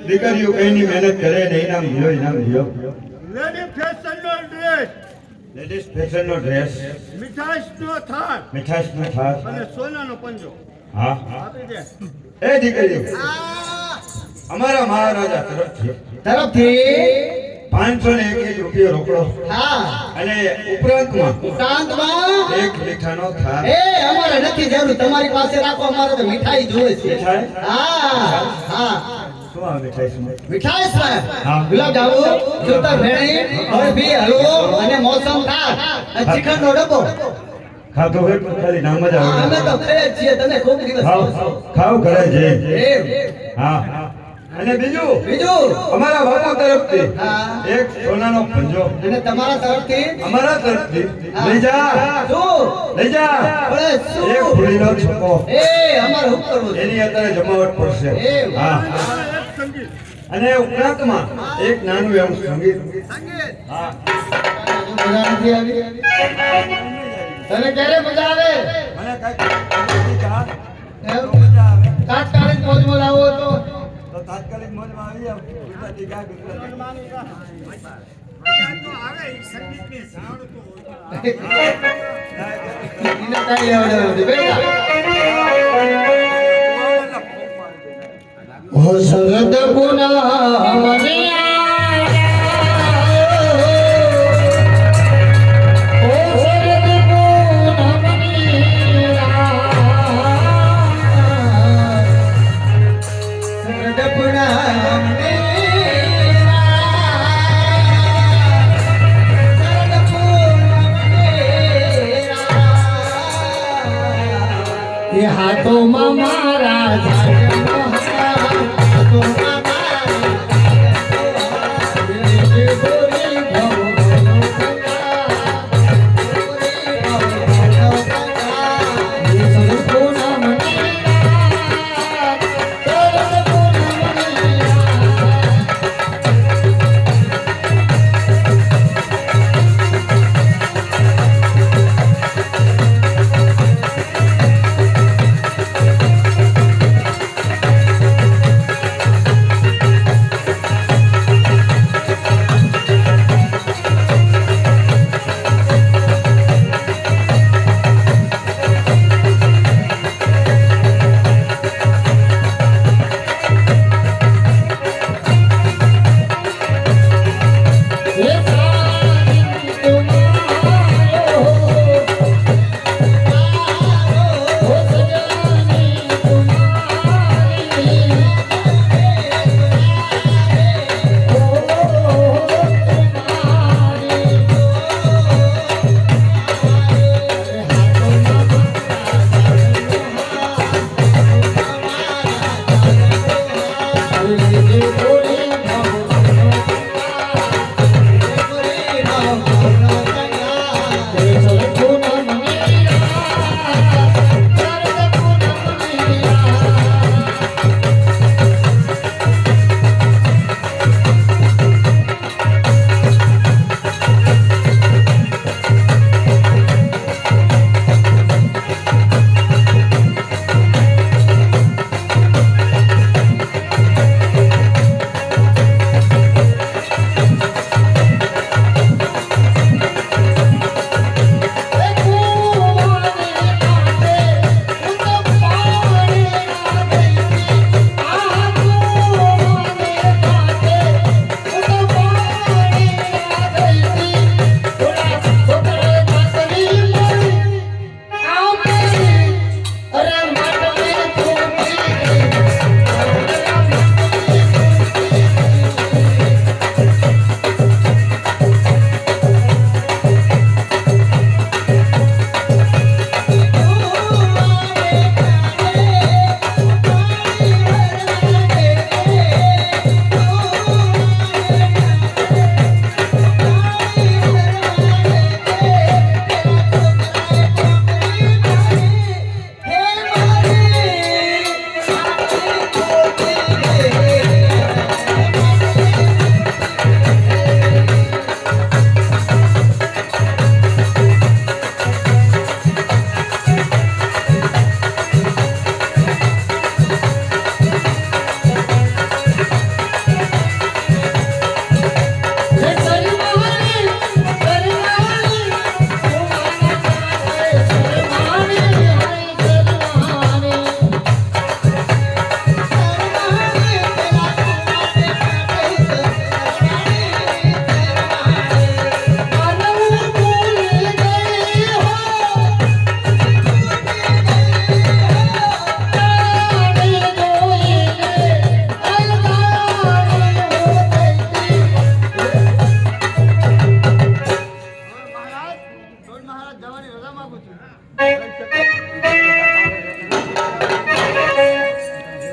દીકરીઓ કઈની મહેનત કરે ને ઇનામ લ્યો લેડીઝ ફેશનનો ડ્રેસ, લેડીઝ ફેશનનો ડ્રેસ, મીઠાઈનો થાળ અને સોનાનો પંજો. હા આપી દે. એ દીકરીઓ અમારા મહારાજા તરફથી 501 રૂપિયો રોકડો અને ઉપરાંતમાં એક મીઠાનો થાળ. અમારે નથી જરૂર, તમારી પાસે રાખો, અમારે તો મીઠાઈ જોઈએ છે. મીઠાઈ ગુલાબ જાંબુ, સુતર ફેણી, બરફી, હલવો અને મોસમ થાળ, શ્રીખંડનો ડબ્બો. ખાતો હોય તો ખાલી નામ જ આવે. અમે તો ખાઈએ છીએ, તમે ખૂબ દિવસ ખાવ કરે છે. હા અને બીજું અમારા બાપુ તરફથી એક સોનાનો પંજો અને તમારા તરફથી અમારા તરફથી લઈ જા એક ફૂલીનો છોકો. અમારે શું કરવું છે? એની અત્યારે જમાવટ પડશે. હા અને ઉપરાંતમાં એક નાનું એવું સંગીત. હા તને ક્યારે મજા આવે? મને તાત્કાલિક મોજમાં લાવો તો તાત્કાલિક મોજમાં આવી જાવ. ગુજરાતી ગા શરદ પુના મને હાથોમાં મારા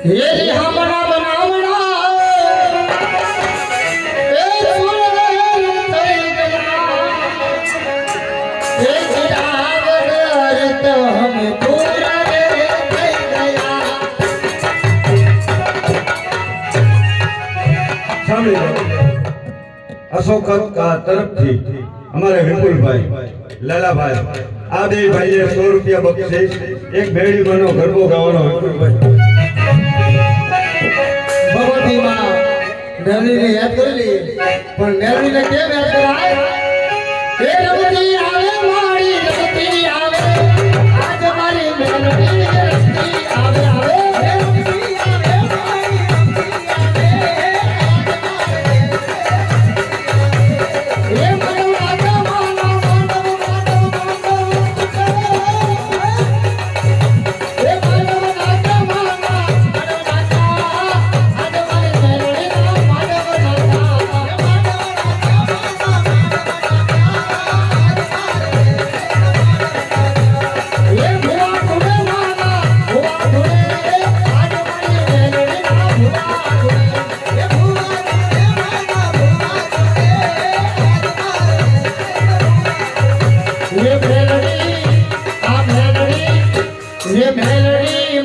હે રે હમણા બનાવડા એ સુરવેર થઈ ગયા એ ગિરાવડ અર્થ હમ પૂરા રે થઈ ગયા સાંભળી લો અશોક તરફથી અમારે વિપુલભાઈ લાલાભાઈ આ બે ભાઈએ 100 રૂપિયા બક્ષિસ એક ભેળીમાંનો ગરબો ગાવાનો વિપુલભાઈ ભગવતી માં નેરણીને યાદ કરી લઈએ પણ નેરણીને કેમ યાદ કરાય હે રમતી આવે મારી રમતી આવે આજ મારી નેરણી રમતી આવે આવે હે રમતી આવે મારી રમતી આવે હે મારો રાજા માનો માનો માનો માનો હે મારો રાજા માનો મારો રાજા આજ મારી નેરણી માનો રાજા હે મારો એ ભુવા ધુણે માના ભુવા ધુણે આજ મારી નેરણી ના ભુવા ધુણે એ ભુવા ધુણે માના ભુવા ધુણે એ મેલડી આ મેલડી એ મેલડી